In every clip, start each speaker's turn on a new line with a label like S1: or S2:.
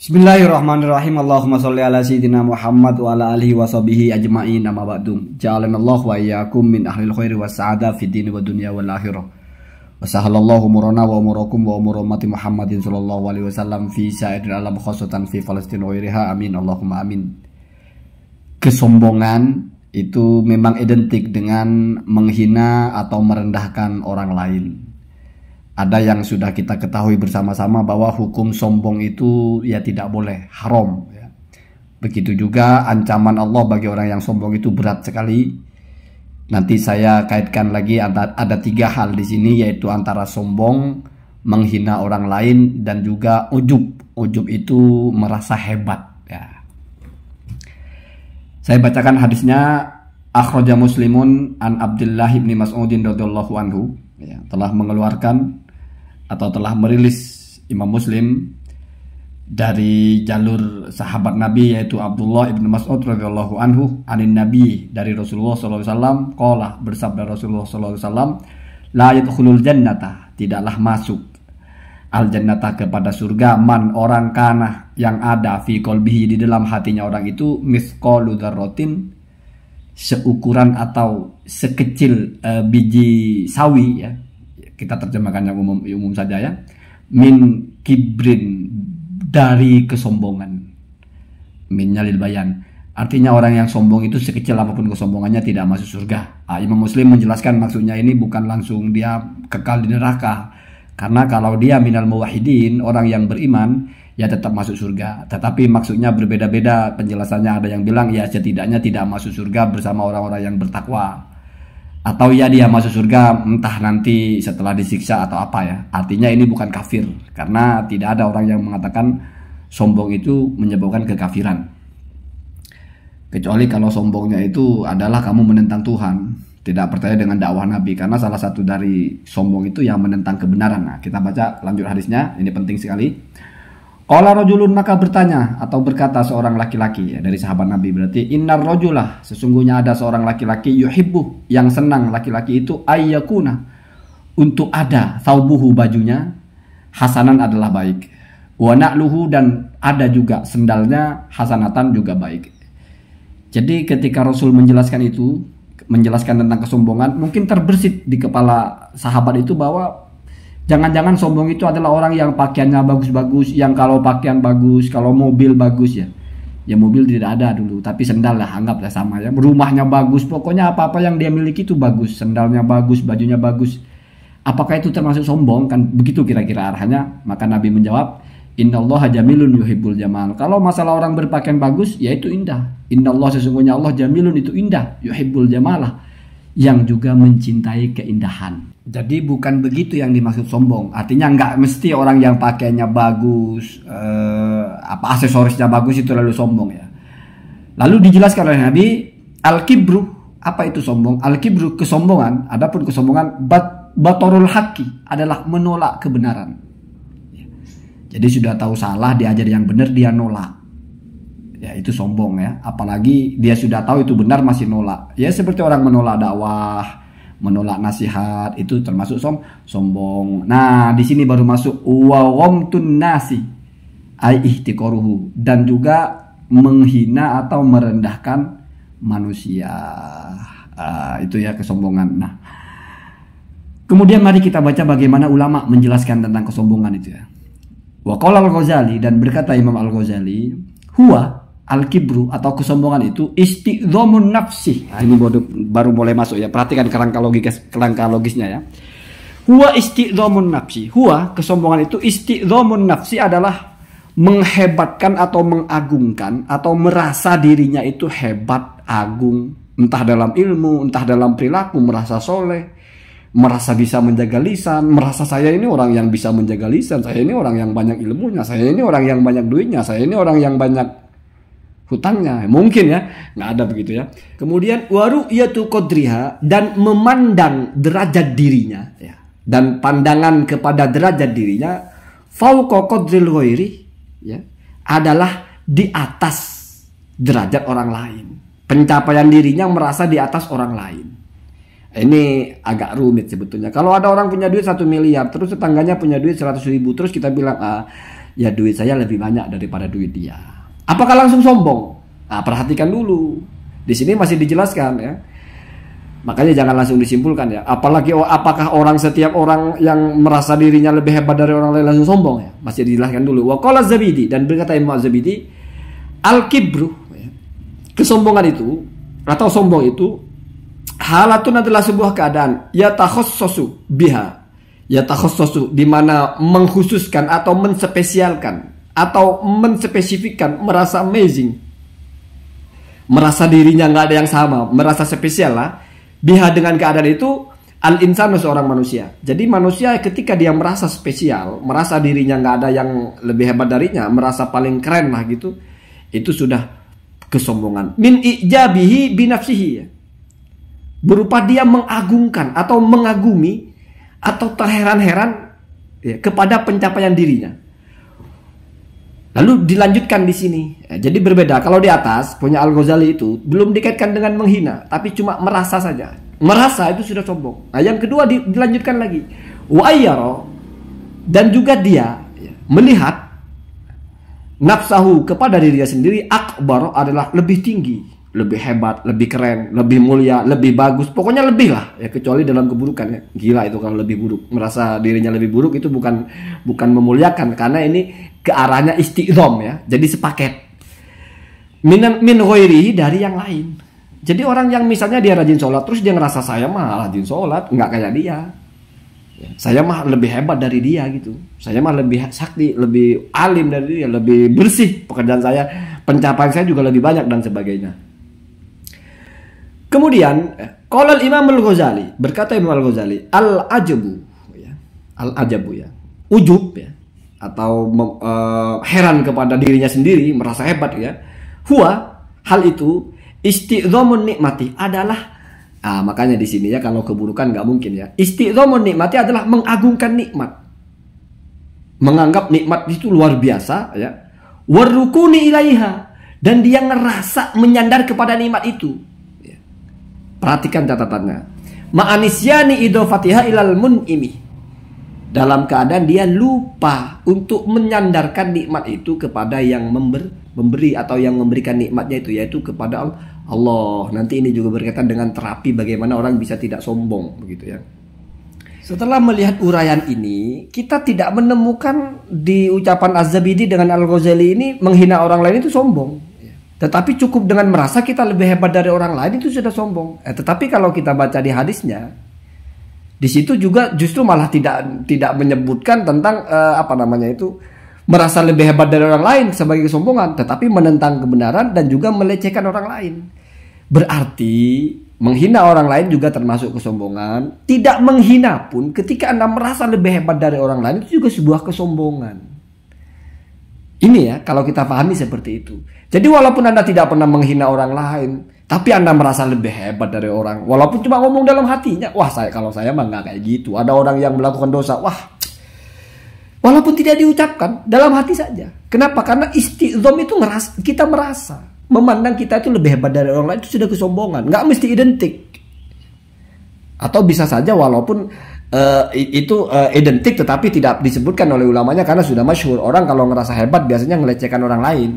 S1: Bismillahirrahmanirrahim. Allahumma sholli ala sayyidina Muhammad wa ala alihi wa sahbihi ajma'in. Amma ba'du. Ja'alanallahu wa iyyakum min ahlil khairi was sa'ada fid dini wa dunya wal akhirah. Wa sahalallahu umurana wa umurakum wa umur ummati Muhammadin sallallahu alaihi wasallam fi sa'iril alam khassatan fi Palestina wa ghairiha. Amin. Allahumma amin. Kesombongan itu memang identik dengan menghina atau merendahkan orang lain. Ada yang sudah kita ketahui bersama-sama bahwa hukum sombong itu ya tidak boleh, haram. Begitu juga ancaman Allah bagi orang yang sombong itu berat sekali. Nanti saya kaitkan lagi ada tiga hal di sini, yaitu antara sombong, menghina orang lain, dan juga ujub. Ujub itu merasa hebat. Ya. Saya bacakan hadisnya. Akhraja Muslimun an Abdullah bin Mas'udin radhiyallahu anhu. Ya, telah mengeluarkan atau telah merilis Imam Muslim dari jalur sahabat Nabi, yaitu Abdullah ibn Mas'ud radhiyallahu anhu anin Nabi, dari Rasulullah sallallahu alaihi wasallam, qala, bersabda Rasulullah sallallahu alaihi wasallam, la yadkhulul jannata, tidaklah masuk al jannata, kepada surga, man, orang, kana, yang ada fi qalbihi, di dalam hatinya orang itu, mithqalu dzarratin, seukuran atau sekecil biji sawi, ya. Kita terjemahkan yang umum saja, ya. Min kibrin, dari kesombongan. Minnya lil bayan. Artinya orang yang sombong itu sekecil apapun kesombongannya tidak masuk surga. Imam Muslim menjelaskan maksudnya ini bukan langsung dia kekal di neraka. Karena kalau dia minal muwahhidin, orang yang beriman, ya tetap masuk surga. Tetapi maksudnya berbeda-beda penjelasannya. Ada yang bilang ya setidaknya tidak masuk surga bersama orang-orang yang bertakwa. Atau ya dia masuk surga entah nanti setelah disiksa atau apa, ya. Artinya ini bukan kafir, karena tidak ada orang yang mengatakan sombong itu menyebabkan kekafiran. Kecuali kalau sombongnya itu adalah kamu menentang Tuhan, tidak percaya dengan dakwah Nabi, karena salah satu dari sombong itu yang menentang kebenaran. Nah, kita baca lanjut hadisnya, ini penting sekali. Qala rajulun, maka bertanya atau berkata seorang laki-laki, ya, dari sahabat Nabi berarti, innar rajulah, sesungguhnya ada seorang laki-laki, yuhibbu, yang senang laki-laki itu, ayyakuna, untuk ada, thawbuhu, bajunya, hasanan, adalah baik, wa na'luhu, dan ada juga sendalnya, hasanatan, juga baik. Jadi ketika Rasul menjelaskan itu, menjelaskan tentang kesombongan, mungkin terbersit di kepala sahabat itu bahwa jangan-jangan sombong itu adalah orang yang pakaiannya bagus-bagus, yang kalau pakaian bagus, kalau mobil bagus, ya. Ya mobil tidak ada dulu, tapi sendal lah, anggaplah sama, ya. Rumahnya bagus, pokoknya apa-apa yang dia miliki itu bagus, sendalnya bagus, bajunya bagus. Apakah itu termasuk sombong? Kan begitu kira-kira arahnya. Maka Nabi menjawab, innallaha jamilun yuhibbul jamal. Kalau masalah orang berpakaian bagus, ya itu indah. Innallah, sesungguhnya Allah, jamilun, itu indah, yuhibbul jamalah, yang juga mencintai keindahan. Jadi bukan begitu yang dimaksud sombong. Artinya nggak mesti orang yang pakainya bagus, aksesorisnya bagus itu lalu sombong, ya. Lalu dijelaskan oleh Nabi, al-kibru, apa itu sombong? Al-kibru, kesombongan. Adapun kesombongan, batorul haqqi, adalah menolak kebenaran. Jadi sudah tahu salah, diajar yang benar, dia nolak. Ya itu sombong, ya. Apalagi dia sudah tahu itu benar masih nolak. Ya seperti orang menolak dakwah, menolak nasihat, itu termasuk sombong. Nah, di sini baru masuk wa ghamtun nasi ai ihtiqaruhu, dan juga menghina atau merendahkan manusia. Itu ya kesombongan. Nah, kemudian mari kita baca bagaimana ulama menjelaskan tentang kesombongan itu, ya. Wa qala al-Ghazali, dan berkata Imam Al-Ghazali, huwa al-kibru, atau kesombongan itu, istidzamun nafsi. Nah, ini baru mulai masuk, ya. Perhatikan kerangka logisnya, ya. Huwa istidzamun nafsi. Huwa, kesombongan itu, istidzamun nafsi, adalah menghebatkan atau mengagungkan atau merasa dirinya itu hebat, agung, entah dalam ilmu, entah dalam perilaku, merasa soleh, merasa bisa menjaga lisan, merasa saya ini orang yang bisa menjaga lisan, saya ini orang yang banyak ilmunya, saya ini orang yang banyak duitnya, saya ini orang yang banyak hutangnya, mungkin, ya, nggak ada begitu, ya. Kemudian waru'yatu qadriha, dan memandang derajat dirinya, ya, dan pandangan kepada derajat dirinya, fauqa qadril ghairi, ya, adalah di atas derajat orang lain. Pencapaian dirinya merasa di atas orang lain. Ini agak rumit sebetulnya. Kalau ada orang punya duit 1 miliar, terus tetangganya punya duit 100.000, terus kita bilang ya duit saya lebih banyak daripada duit dia. Apakah langsung sombong? Nah, perhatikan dulu. Di sini masih dijelaskan ya. Makanya jangan langsung disimpulkan ya. Apalagi apakah setiap orang yang merasa dirinya lebih hebat dari orang lain langsung sombong ya? Masih dijelaskan dulu. Wa qala Zabidi, dan berkata Imam Zabidi, al-kibru, ya, kesombongan itu atau sombong itu halatun adalah sebuah keadaan yatakhassasu biha. Yatakhassasu di mana mengkhususkan atau menspesialkan atau menspesifikkan, merasa amazing. Merasa dirinya nggak ada yang sama, merasa spesial lah. Biha dengan keadaan itu al-insanu seorang manusia. Jadi manusia ketika dia merasa spesial, merasa dirinya nggak ada yang lebih hebat darinya, merasa paling keren lah gitu, itu sudah kesombongan. Min ijabihi binafsihi, ya. Berupa dia mengagungkan atau mengagumi atau terheran-heran ya, kepada pencapaian dirinya. Lalu dilanjutkan di sini. Ya, jadi berbeda. Kalau di atas punya Al-Ghazali itu belum dikaitkan dengan menghina, tapi cuma merasa saja. Merasa itu sudah sombong. Nah, yang kedua dilanjutkan lagi. Wa ayyara, dan juga dia ya, melihat nafsahu kepada dirinya sendiri akbar adalah lebih tinggi, lebih hebat, lebih keren, lebih mulia, lebih bagus. Pokoknya lebih lah ya, kecuali dalam keburukan ya. Gila itu kalau lebih buruk. Merasa dirinya lebih buruk itu bukan memuliakan, karena ini ke arahnya istiqdom ya. Jadi sepaket. Min ghairihi, dari yang lain. Jadi orang yang misalnya dia rajin sholat, terus dia ngerasa saya mah rajin sholat, nggak kayak dia. Saya mah lebih hebat dari dia gitu. Saya mah lebih sakti, lebih alim dari dia, lebih bersih pekerjaan saya, pencapaian saya juga lebih banyak dan sebagainya. Kemudian, qala Imam Al-Ghazali, berkata Imam Al-Ghazali, al-ajabu ya. Al-ajabu ya. Ujub ya, atau heran kepada dirinya sendiri, merasa hebat ya. Huwa, hal itu isti'dhamun nikmati adalah makanya di sini ya, kalau keburukan nggak mungkin ya. Isti'dhamun nikmati adalah mengagungkan nikmat, menganggap nikmat itu luar biasa ya. Warukuni ilaiha, dan dia ngerasa menyandar kepada nikmat itu ya. Perhatikan catatannya. Ma'anisyani idhofatiha ilal mun'imi, dalam keadaan dia lupa untuk menyandarkan nikmat itu kepada yang memberi atau yang memberikan nikmatnya itu, yaitu kepada Allah. Nanti ini juga berkaitan dengan terapi bagaimana orang bisa tidak sombong begitu ya. Setelah melihat uraian ini, kita tidak menemukan di ucapan Az-Zabidi dengan Al-Ghazali ini menghina orang lain itu sombong. Tetapi cukup dengan merasa kita lebih hebat dari orang lain itu sudah sombong. Tetapi kalau kita baca di hadisnya, di situ juga justru malah tidak menyebutkan tentang merasa lebih hebat dari orang lain sebagai kesombongan, tetapi menentang kebenaran dan juga melecehkan orang lain. Berarti menghina orang lain juga termasuk kesombongan. Tidak menghina pun ketika Anda merasa lebih hebat dari orang lain itu juga sebuah kesombongan. Ini ya, kalau kita pahami seperti itu. Jadi walaupun Anda tidak pernah menghina orang lain, tapi Anda merasa lebih hebat dari orang, walaupun cuma ngomong dalam hatinya, wah kalau saya mah nggak kayak gitu. Ada orang yang melakukan dosa, wah, walaupun tidak diucapkan, dalam hati saja. Kenapa? Karena istiqdom itu kita merasa, memandang kita itu lebih hebat dari orang lain itu sudah kesombongan. Nggak mesti identik. Atau bisa saja walaupun itu identik tetapi tidak disebutkan oleh ulamanya karena sudah masyhur. Orang kalau ngerasa hebat biasanya ngelecehkan orang lain.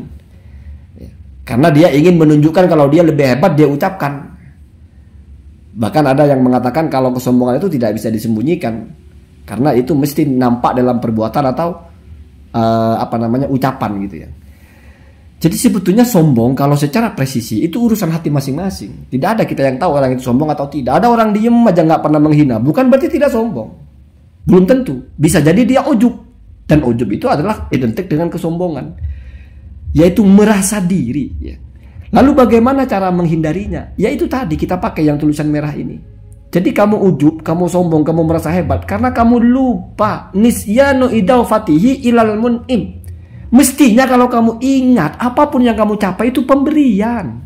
S1: Karena dia ingin menunjukkan kalau dia lebih hebat, dia ucapkan. Bahkan ada yang mengatakan kalau kesombongan itu tidak bisa disembunyikan, karena itu mesti nampak dalam perbuatan atau ucapan gitu ya. Jadi sebetulnya sombong kalau secara presisi itu urusan hati masing-masing. Tidak ada kita yang tahu orang itu sombong atau tidak. Ada orang diem aja nggak pernah menghina, bukan berarti tidak sombong. Belum tentu. Bisa jadi dia ujub, dan ujub itu adalah identik dengan kesombongan, yaitu merasa diri ya. Lalu bagaimana cara menghindarinya? Yaitu tadi kita pakai yang tulisan merah ini. Jadi kamu ujub, kamu sombong, kamu merasa hebat karena kamu lupa nisyanu idawfatihi ilal mun'im. Mestinya kalau kamu ingat apapun yang kamu capai itu pemberian.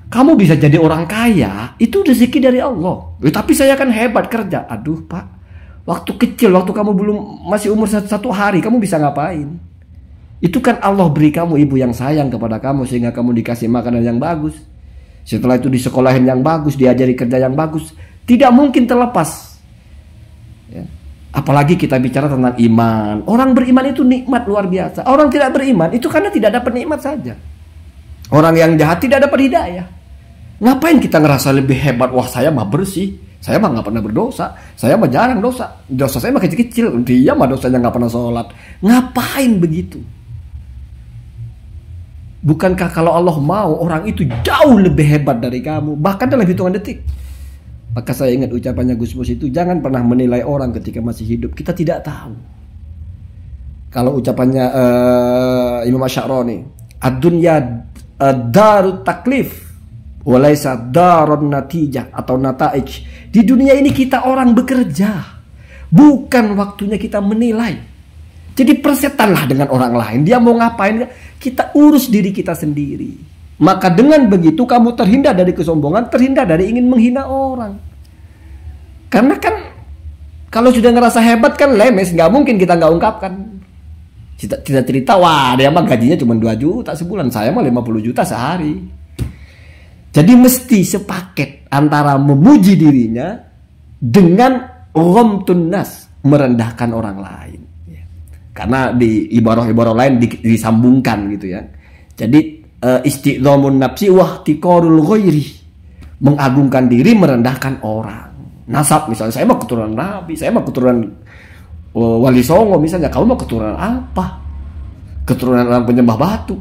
S1: Kamu bisa jadi orang kaya, itu rezeki dari Allah. Tapi saya kan hebat kerja. Aduh Pak, waktu kecil, waktu kamu masih umur satu hari, kamu bisa ngapain? Itu kan Allah beri kamu ibu yang sayang kepada kamu sehingga kamu dikasih makanan yang bagus. Setelah itu disekolahin yang bagus, diajari kerja yang bagus. Tidak mungkin terlepas ya, Apalagi kita bicara tentang iman. Orang beriman itu nikmat luar biasa. Orang tidak beriman itu karena tidak dapat nikmat saja. Orang yang jahat tidak dapat hidayah. Ngapain kita ngerasa lebih hebat? Wah, saya mah bersih, saya mah nggak pernah berdosa, saya mah jarang dosa, dosa saya mah kecil-kecil, dia mah dosanya nggak pernah sholat. Ngapain begitu? Bukankah kalau Allah mau orang itu jauh lebih hebat dari kamu, bahkan dalam hitungan detik? Maka saya ingat ucapannya Gus Mus itu, jangan pernah menilai orang ketika masih hidup. Kita tidak tahu. Kalau ucapannya Imam Asy'arani, ad-dunya darut taklif walaisa darun natijah atau nataij. Di dunia ini kita orang bekerja, bukan waktunya kita menilai. Jadi persetanlah dengan orang lain. Dia mau ngapain, kita urus diri kita sendiri. Maka dengan begitu kamu terhindar dari kesombongan, terhindar dari ingin menghina orang. Karena kan kalau sudah ngerasa hebat kan lemes, nggak mungkin kita nggak ungkapkan. Kita cerita, wah dia mah gajinya cuma 2 juta sebulan, saya mah 50 juta sehari. Jadi mesti sepaket antara memuji dirinya dengan ghamtun nas, merendahkan orang lain. Karena di ibarah-ibarah lain disambungkan gitu ya. Jadi isti'dhamun nafsi wa ihtiqarul ghairi, mengagungkan diri, merendahkan orang. Nasab misalnya, saya mah keturunan Nabi, saya mah keturunan Wali Songo misalnya, kamu mah keturunan apa? Keturunan orang penyembah batu.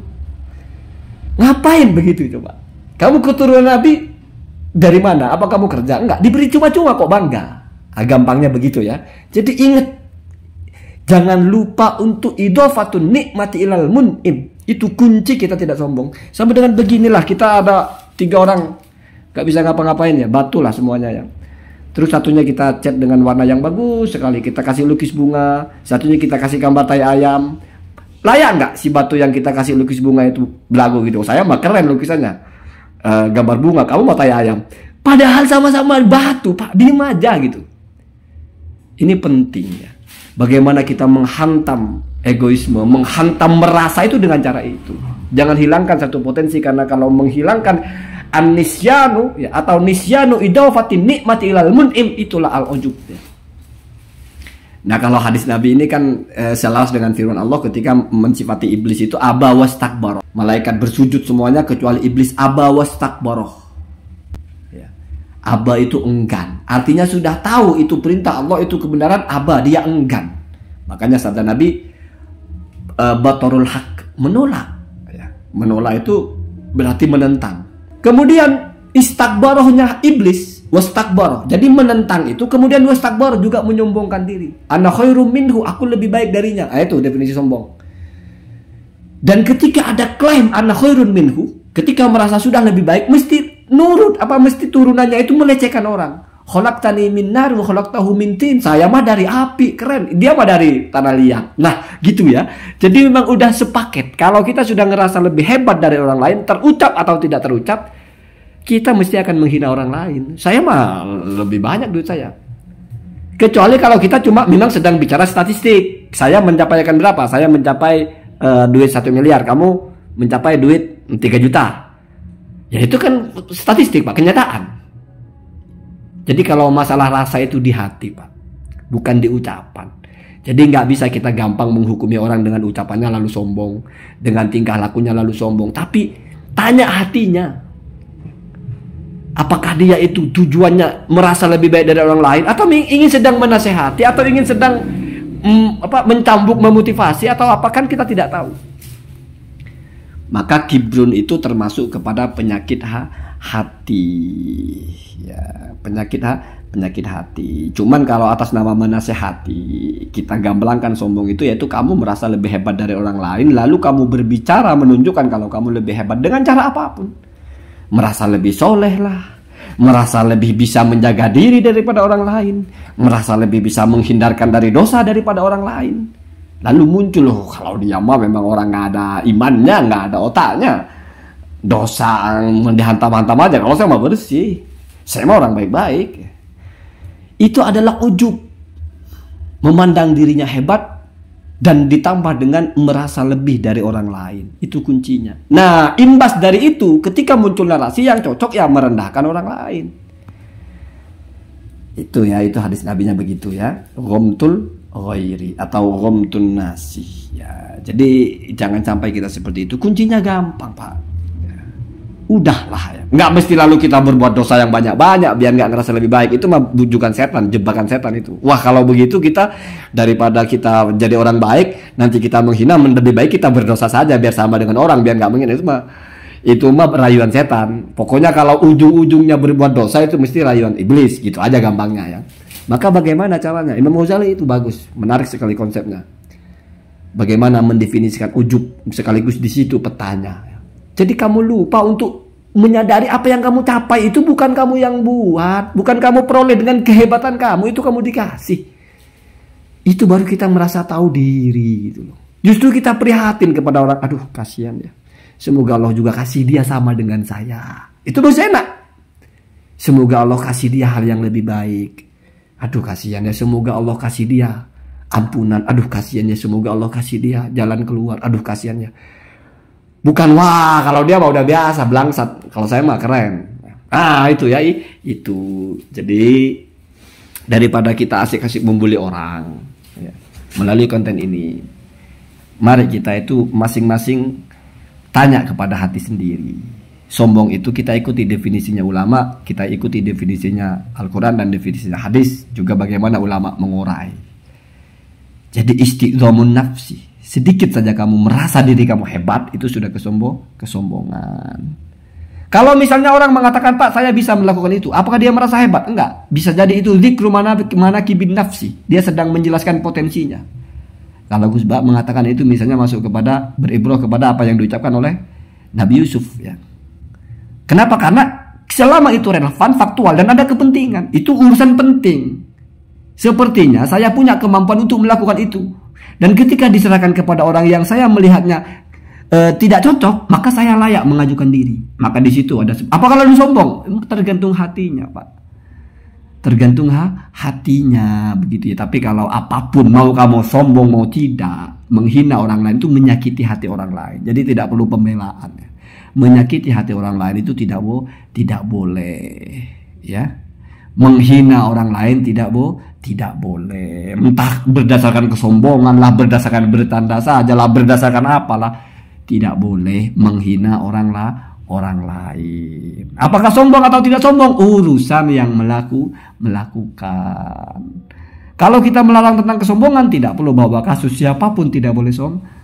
S1: Ngapain begitu coba? Kamu keturunan Nabi dari mana? Apa kamu kerja? Enggak, diberi cuma-cuma kok bangga. Gampangnya begitu ya. Jadi ingat, jangan lupa untuk idhofatun nikmati ilal mun'im. Itu kunci kita tidak sombong. Sama dengan beginilah, kita ada 3 orang gak bisa ngapa-ngapain ya, batu lah semuanya ya. Terus satunya kita cat dengan warna yang bagus sekali, kita kasih lukis bunga. Satunya kita kasih gambar tai ayam. Layak nggak si batu yang kita kasih lukis bunga itu belagu gitu? Saya mah keren lukisannya, gambar bunga, kamu mau tai ayam. Padahal sama-sama batu, Pak, diem aja gitu. Ini penting ya. Bagaimana kita menghantam egoisme, menghantam merasa itu dengan cara itu. Jangan hilangkan satu potensi, karena kalau menghilangkan an-nisyanu ya, atau nisyanu idhofatin nikmati ilal mun'im, itulah al-ujub ya. Nah, kalau hadis Nabi ini kan selaras dengan firman Allah ketika mensifati iblis itu aba wastakbara. Malaikat bersujud semuanya kecuali iblis, aba wastakbara. Ya. Aba itu enggan. Artinya sudah tahu itu perintah Allah, itu kebenaran, aba, dia enggan. Makanya sabda Nabi batarul haq, menolak. Ya. Menolak itu berarti menentang. Kemudian istakbarahnya iblis, wastakbar, jadi menentang itu, kemudian wastakbar juga menyombongkan diri. Ana khairum minhu, aku lebih baik darinya. Itu definisi sombong. Dan ketika ada klaim ana khairun minhu, ketika merasa sudah lebih baik, mesti nurut, mesti turunannya itu melecehkan orang. Khalaqtani min nar wa khalaqtahu min tin. Saya mah dari api, keren. Dia mah dari tanah liat. Nah, gitu ya. Jadi memang udah sepaket. Kalau kita sudah ngerasa lebih hebat dari orang lain, terucap atau tidak terucap, kita mesti akan menghina orang lain. Saya mah lebih banyak duit saya. Kecuali kalau kita cuma memang sedang bicara statistik. Saya mencapai berapa? Saya mencapai duit 1 miliar. Kamu mencapai duit 3 juta. Ya itu kan statistik, Pak, kenyataan. Jadi kalau masalah rasa itu di hati, Pak, bukan di ucapan. Jadi nggak bisa kita gampang menghukumi orang dengan ucapannya lalu sombong, dengan tingkah lakunya lalu sombong. Tapi tanya hatinya. Apakah dia itu tujuannya merasa lebih baik dari orang lain, atau ingin sedang menasehati, atau ingin sedang mencambuk, memotivasi, atau apa, kan kita tidak tahu. Maka kibrun itu termasuk kepada penyakit hati. Ya, penyakit hati. Cuman kalau atas nama menasehati kita gamblangkan sombong itu, yaitu kamu merasa lebih hebat dari orang lain, lalu kamu berbicara menunjukkan kalau kamu lebih hebat dengan cara apapun. Merasa lebih soleh lah, merasa lebih bisa menjaga diri daripada orang lain, merasa lebih bisa menghindarkan dari dosa daripada orang lain. Lalu muncul, kalau dia mah memang orang nggak ada imannya, nggak ada otaknya, dosa dihantam-hantam aja. Kalau saya mah bersih, saya mah orang baik-baik. Itu adalah ujub, memandang dirinya hebat dan ditambah dengan merasa lebih dari orang lain. Itu kuncinya. Nah, imbas dari itu, ketika muncul narasi yang cocok, ya merendahkan orang lain. Itu ya, itu hadis nabinya begitu ya. Ghamtul ghairi atau ghamtun nasi. Ya, jadi jangan sampai kita seperti itu. Kuncinya gampang, Pak. Ya. Udahlah ya. Nggak mesti lalu kita berbuat dosa yang banyak-banyak biar nggak ngerasa lebih baik. Itu mah bujukan setan, jebakan setan itu. Wah, kalau begitu kita daripada kita jadi orang baik, nanti kita menghina, lebih baik kita berdosa saja biar sama dengan orang, biar nggak menghina. Itu mah rayuan setan. Pokoknya kalau ujung-ujungnya berbuat dosa itu mesti rayuan iblis, gitu aja gampangnya ya. Maka bagaimana caranya? Imam Ghazali itu bagus, menarik sekali konsepnya. Bagaimana mendefinisikan ujub, sekaligus di situ petanya. Jadi kamu lupa untuk menyadari apa yang kamu capai itu bukan kamu yang buat, bukan kamu peroleh dengan kehebatan kamu, itu kamu dikasih. Itu baru kita merasa tahu diri gitu loh. Justru kita prihatin kepada orang, aduh kasihan ya. Semoga Allah juga kasih dia sama dengan saya. Itu dosa enak. Semoga Allah kasih dia hal yang lebih baik. Aduh kasihan ya, semoga Allah kasih dia ampunan. Aduh kasihan ya, semoga Allah kasih dia jalan keluar. Aduh kasihan ya. Bukan wah, kalau dia mah udah biasa blangsat. Kalau saya mah keren. Ah itu ya, itu. Jadi daripada kita asik-asik membuli orang ya, melalui konten ini, mari kita itu masing-masing tanya kepada hati sendiri. Sombong itu kita ikuti definisinya ulama, kita ikuti definisinya Al-Quran dan definisinya hadis, juga bagaimana ulama mengurai. Jadi istiqdhamun nafsi, sedikit saja kamu merasa diri kamu hebat, itu sudah kesombongan. Kalau misalnya orang mengatakan, Pak saya bisa melakukan itu, apakah dia merasa hebat? Enggak, bisa jadi itu dzikru manaqibin nafsi, dia sedang menjelaskan potensinya. Kalau Gus Bak mengatakan itu misalnya masuk kepada beribrah kepada apa yang diucapkan oleh Nabi Yusuf ya. Kenapa? Karena selama itu relevan, faktual dan ada kepentingan, itu urusan penting. Sepertinya saya punya kemampuan untuk melakukan itu. Dan ketika diserahkan kepada orang yang saya melihatnya tidak cocok, maka saya layak mengajukan diri. Maka di situ ada apakah lalu sombong? Tergantung hatinya, Pak. Tergantung hatinya begitu ya. Tapi kalau apapun, mau kamu sombong mau tidak, menghina orang lain itu menyakiti hati orang lain. Jadi tidak perlu pembelaan ya. Menyakiti hati orang lain itu tidak boleh ya. Menghina orang lain tidak boleh. Entah berdasarkan kesombongan lah, berdasarkan bertanda saja lah, berdasarkan apalah, tidak boleh menghina orang lain. Apakah sombong atau tidak sombong? Urusan yang melakukan. Kalau kita melarang tentang kesombongan, tidak perlu bawa kasus, siapapun tidak boleh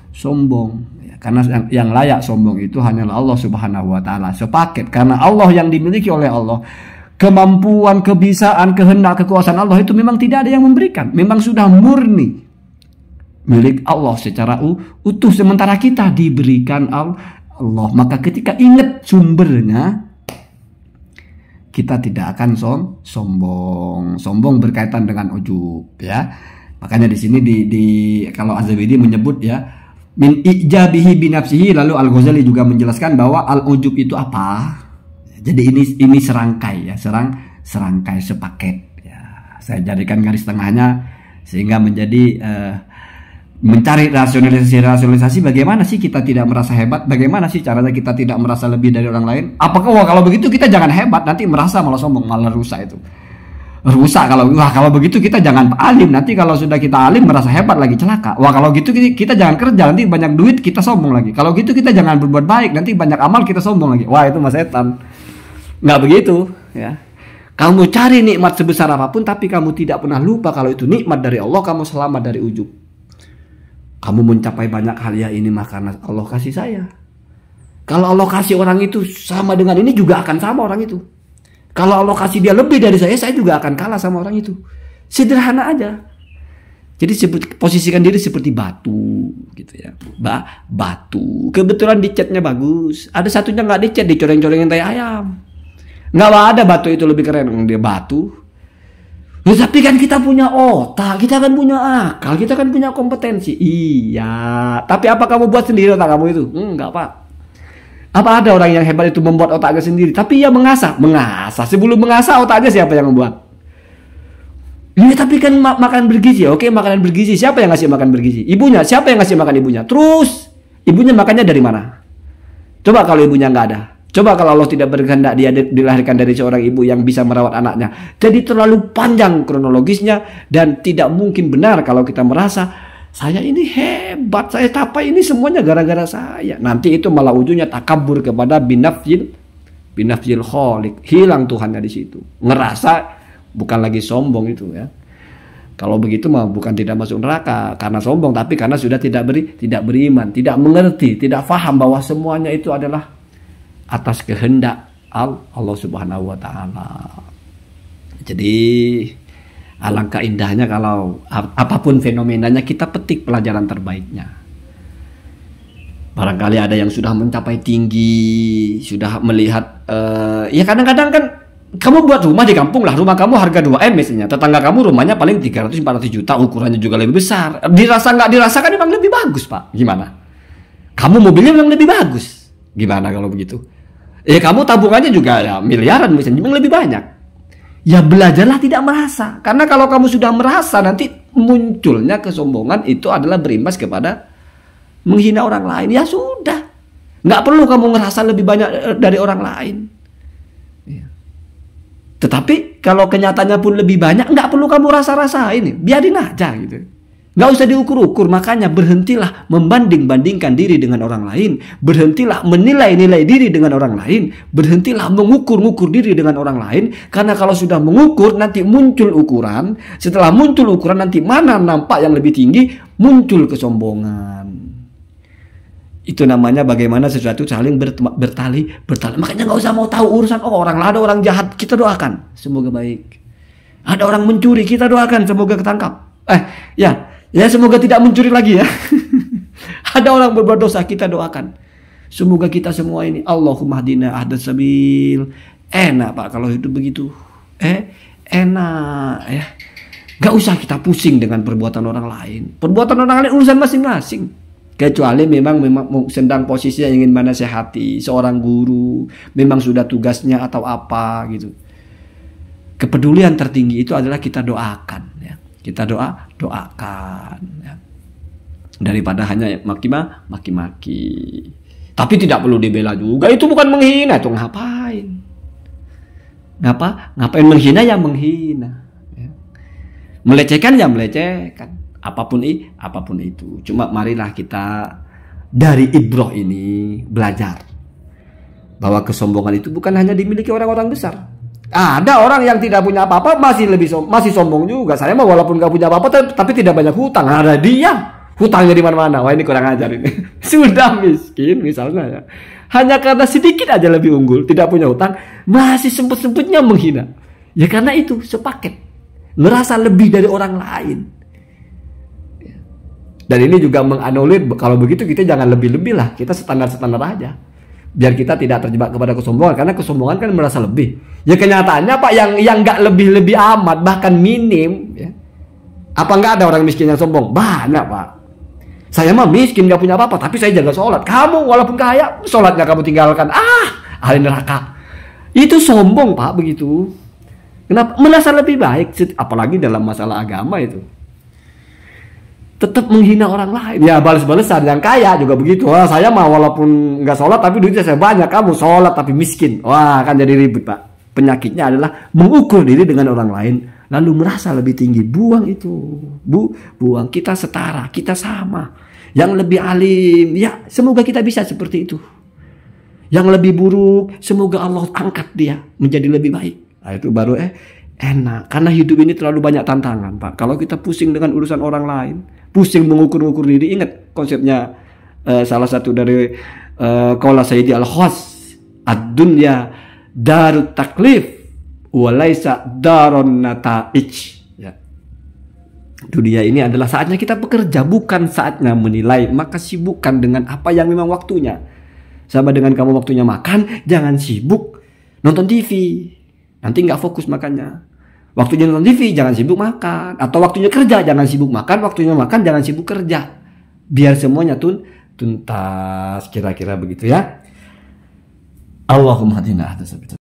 S1: sombong. Ya, karena yang layak sombong itu hanyalah Allah Subhanahu wa taala. Sepaket, karena Allah yang dimiliki oleh Allah. Kemampuan, kebisaan, kehendak, kekuasaan Allah itu memang tidak ada yang memberikan. Memang sudah murni milik Allah secara utuh, sementara kita diberikan Allah. Maka ketika ingat sumbernya, kita tidak akan sombong. Sombong berkaitan dengan ujub ya. Makanya di sini kalau Az-Zabidi menyebut ya min ijabihi binafsihi, lalu Al-Ghazali juga menjelaskan bahwa al-ujub itu apa? Jadi ini serangkai ya, serangkai sepaket ya. Saya jadikan garis tengahnya sehingga menjadi mencari rasionalisasi bagaimana sih kita tidak merasa hebat, bagaimana sih caranya kita tidak merasa lebih dari orang lain. Apakah kalau begitu kita jangan hebat, nanti merasa malah sombong, malah rusak itu. Rusak kalau begitu kita jangan alim, nanti kalau sudah kita alim merasa hebat lagi, celaka. Wah kalau gitu kita jangan kerja, nanti banyak duit kita sombong lagi. Kalau gitu kita jangan berbuat baik, nanti banyak amal kita sombong lagi. Wah itu mas setan. Nggak begitu ya. Kamu cari nikmat sebesar apapun, tapi kamu tidak pernah lupa kalau itu nikmat dari Allah, kamu selamat dari ujub. Kamu mencapai banyak hal ya, ini mah karena Allah kasih saya. Kalau Allah kasih orang itu sama dengan ini, juga akan sama orang itu. Kalau Allah kasih dia lebih dari saya juga akan kalah sama orang itu. Sederhana aja. Jadi posisikan diri seperti batu gitu ya. Batu. Kebetulan dicatnya bagus. Ada satunya nggak dicat, dicoreng-corengin tai ayam. Nggak ada batu itu lebih keren, dia batu. Loh, tapi kan kita punya otak, kita kan punya akal, kita kan punya kompetensi. Iya, tapi apa kamu buat sendiri otak kamu itu? Enggak, Pak. Apa ada orang yang hebat itu membuat otaknya sendiri? Tapi ia mengasah. Sebelum mengasah otaknya siapa yang membuat? Iya, tapi kan makan bergizi. Oke, makanan bergizi. Siapa yang ngasih makan bergizi? Ibunya. Siapa yang ngasih makan ibunya? Terus, ibunya makannya dari mana? Coba kalau ibunya nggak ada. Coba kalau Allah tidak berkehendak dia dilahirkan dari seorang ibu yang bisa merawat anaknya. Jadi terlalu panjang kronologisnya dan tidak mungkin benar kalau kita merasa saya ini hebat, saya capai ini semuanya gara-gara saya. Nanti itu malah ujungnya takabur kepada binafsil khaliq. Hilang Tuhannya di situ. Ngerasa bukan lagi sombong itu ya. Kalau begitu mah bukan tidak masuk neraka karena sombong, tapi karena sudah tidak beriman, tidak mengerti, tidak faham bahwa semuanya itu adalah atas kehendak Allah Subhanahu wa taala. Jadi alangkah indahnya kalau apapun fenomenanya kita petik pelajaran terbaiknya. Barangkali ada yang sudah mencapai tinggi, sudah melihat ya kadang-kadang kan kamu buat rumah di kampung lah, rumah kamu harga 2M misalnya, tetangga kamu rumahnya paling 300-400 juta, ukurannya juga lebih besar. Dirasa nggak dirasakan memang lebih bagus, Pak. Gimana? Kamu mobilnya memang lebih bagus. Gimana kalau begitu? Kamu tabungannya juga ya miliaran misalnya, memang lebih banyak. Ya belajarlah tidak merasa. Karena kalau kamu sudah merasa, nanti munculnya kesombongan itu adalah berimbas kepada menghina orang lain. Ya sudah. Nggak perlu kamu ngerasa lebih banyak dari orang lain. Ya. Tetapi kalau kenyataannya pun lebih banyak, nggak perlu kamu rasa-rasain. Biarin aja gitu. Nggak usah diukur-ukur. Makanya berhentilah membanding-bandingkan diri dengan orang lain. Berhentilah menilai-nilai diri dengan orang lain. Berhentilah mengukur-ngukur diri dengan orang lain. Karena kalau sudah mengukur, nanti muncul ukuran. Setelah muncul ukuran, nanti mana nampak yang lebih tinggi, muncul kesombongan. Itu namanya bagaimana sesuatu saling bertali. Makanya nggak usah mau tahu urusan orang. Ada orang jahat, kita doakan semoga baik. Ada orang mencuri, kita doakan semoga ketangkap. Ya semoga tidak mencuri lagi ya. Ada orang berbuat dosa, kita doakan semoga kita semua ini Allahumma hdina ahdas sabil. Enak Pak kalau hidup begitu. Enak ya. Gak usah kita pusing dengan perbuatan orang lain. Perbuatan orang lain urusan masing-masing. Kecuali memang sedang posisinya ingin menasehati seorang guru, memang sudah tugasnya atau apa gitu. Kepedulian tertinggi itu adalah kita doakan ya. Kita doakan ya. Daripada hanya maki-maki. Tapi tidak perlu dibela juga. Itu bukan menghina, itu ngapain? Ngapain menghina ya menghina ya. Melecehkan ya melecehkan. Apapun itu. Cuma marilah kita dari ibrah ini belajar bahwa kesombongan itu bukan hanya dimiliki orang-orang besar. Ada orang yang tidak punya apa-apa masih sombong juga. Saya mah walaupun nggak punya apa-apa tapi tidak banyak hutang. Ada dia hutangnya di mana-mana. Wah ini kurang ajar ini. Sudah miskin misalnya ya. Hanya karena sedikit aja lebih unggul, tidak punya hutang, masih sempet-sempetnya menghina. Ya karena itu sepaket. Ngerasa lebih dari orang lain. Dan ini juga menganulir kalau begitu kita jangan lebih-lebih lah. Kita standar-standar aja. Biar kita tidak terjebak kepada kesombongan, karena kesombongan kan merasa lebih. Ya kenyataannya Pak yang nggak lebih amat, bahkan minim ya. Apa nggak ada orang miskin yang sombong? Banyak Pak. Saya mah miskin nggak punya apa-apa, tapi saya jaga sholat. Kamu walaupun kaya, sholatnya kamu tinggalkan. Ahli neraka. Itu sombong Pak begitu. Kenapa? Merasa lebih baik, apalagi dalam masalah agama itu. Tetap menghina orang lain. Ya balas-balesan, yang kaya juga begitu. Wah, saya mah walaupun nggak sholat tapi duitnya saya banyak. Kamu sholat tapi miskin. Wah kan jadi ribut Pak. Penyakitnya adalah mengukur diri dengan orang lain lalu merasa lebih tinggi. Buang itu. Buang. Kita setara, kita sama. Yang lebih alim, ya semoga kita bisa seperti itu. Yang lebih buruk, semoga Allah angkat dia menjadi lebih baik. Nah, itu baru enak. Karena hidup ini terlalu banyak tantangan Pak. Kalau kita pusing dengan urusan orang lain, pusing mengukur-ukur diri. Ingat konsepnya salah satu dari qaula Sayyidi Al-Khas, ad-dunya darut taklif walaisa daron nata'ij ya. Dunia ini adalah saatnya kita bekerja, bukan saatnya menilai. Maka sibukkan dengan apa yang memang waktunya. Sama dengan kamu waktunya makan, jangan sibuk nonton TV. Nanti nggak fokus makannya. Waktunya nonton TV, jangan sibuk makan. Atau waktunya kerja, jangan sibuk makan. Waktunya makan, jangan sibuk kerja. Biar semuanya tuntas, kira-kira begitu ya. Allahumma hadina.